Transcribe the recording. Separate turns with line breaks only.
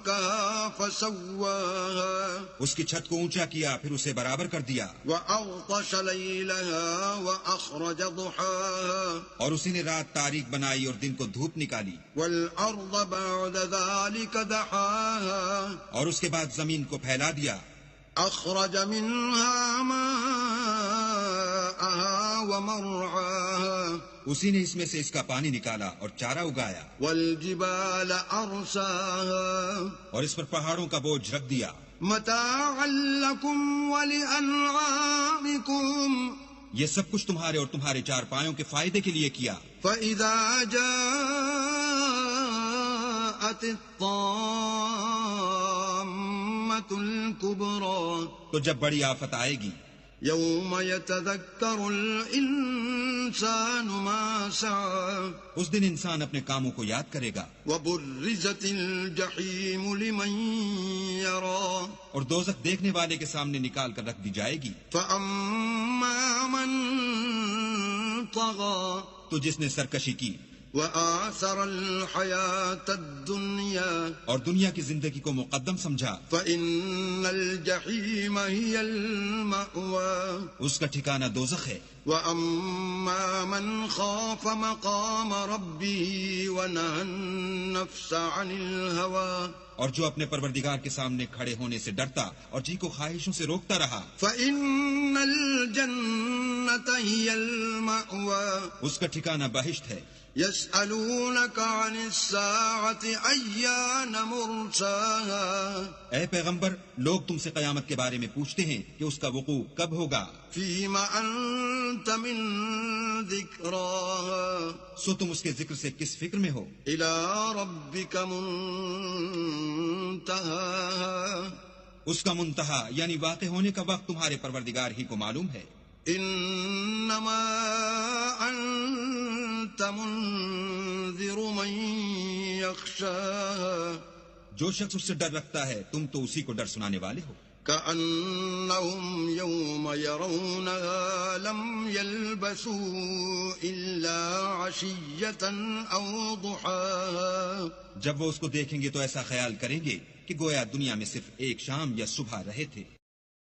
سَمْكَهَا فَسَوَّاهَا
اس کی چھت کو اونچا کیا پھر اسے برابر کر دیا،
وَأَغْطَشَ لَيْلَهَا وَأَخْرَجَ ضُحَاهَا
اور اسی نے رات تاریک بنائی اور دن کو دھوپ نکالی،
وَالْأَرْضَ بَعْدَ ذَلِكَ دَحَاهَا
اور اس کے بعد زمین کو پھیلا دیا،
أَخْرَجَ مِنْهَا مَاءَهَا وَمَرْعَاهَا
اسی نے اس میں سے اس کا پانی نکالا اور چارہ اگایا،
وَالْجِبَالَ أَرْسَاهَا
اور اس پر پہاڑوں کا بوجھ رکھ دیا،
مَتَاعًا لَكُمْ وَلِأَنْعَامِكُمْ
یہ سب کچھ تمہارے اور تمہارے چار پایوں کے فائدے کے لیے کیا۔
فَإِذَا جَاءَتِ الطَّامَّةُ الْكُبْرَى
تو جب بڑی آفت آئے گی،
يَوْمَ يَتَذَكَّرُ الْإِنسَانُ مَا سَعَى
اس دن انسان اپنے کاموں کو یاد کرے گا،
وَبُرِّزَتِ الْجَحِيمُ لِمَنْ يَرَى
اور دوزخ دیکھنے والے کے سامنے نکال کر رکھ دی جائے گی۔
فَأَمَّا مَنْ طَغَى
تو جس نے سرکشی کی
وَآثَرَ الْحَيَاةَ الدُّنْيَا
اور دنیا کی زندگی کو مقدم سمجھا،
فَإِنَّ الْجَحِيمَ هِيَ الْمَأْوَى
اس کا ٹھکانہ دوزخ ہے۔
وَأَمَّا مَنْ خَافَ مَقَامَ رَبِّهِ وَنَهَى النَّفْسَ عَنِ الْهَوَى
اور جو اپنے پروردگار کے سامنے کھڑے ہونے سے ڈرتا اور جی کو خواہشوں سے روکتا رہا،
فَإِنَّ الْجَنَّةَ هِيَ الْمَأْوَى
اس کا ٹھکانہ بہشت ہے۔
يَسْأَلُونَكَ عَنِ السَّاعَةِ أَيَّانَ مُرْسَاهَا
اے پیغمبر، لوگ تم سے قیامت کے بارے میں پوچھتے ہیں کہ اس کا وقوع کب ہوگا،
فِيمَ أَنْتَ مِنْ ذِكْرَاهَا
سو تم اس کے ذکر سے کس فکر میں ہو؟
إِلَى رَبِّكَ مُنْتَهَاهَا
اس کا منتہا یعنی واقع ہونے کا وقت تمہارے پروردگار ہی کو معلوم ہے۔
إِنَّمَا أَنْتَ مُنْذِرُ مَنْ يَخْشَاهَا
جو شخص اس سے ڈر رکھتا ہے تم تو اسی کو ڈر سنانے والے ہو۔
كأنهم يوم يرونها لم يلبثوا إلا عشية أو ضحاها
جب وہ اس کو دیکھیں گے تو ایسا خیال کریں گے کہ گویا دنیا میں صرف ایک شام یا صبح رہے تھے۔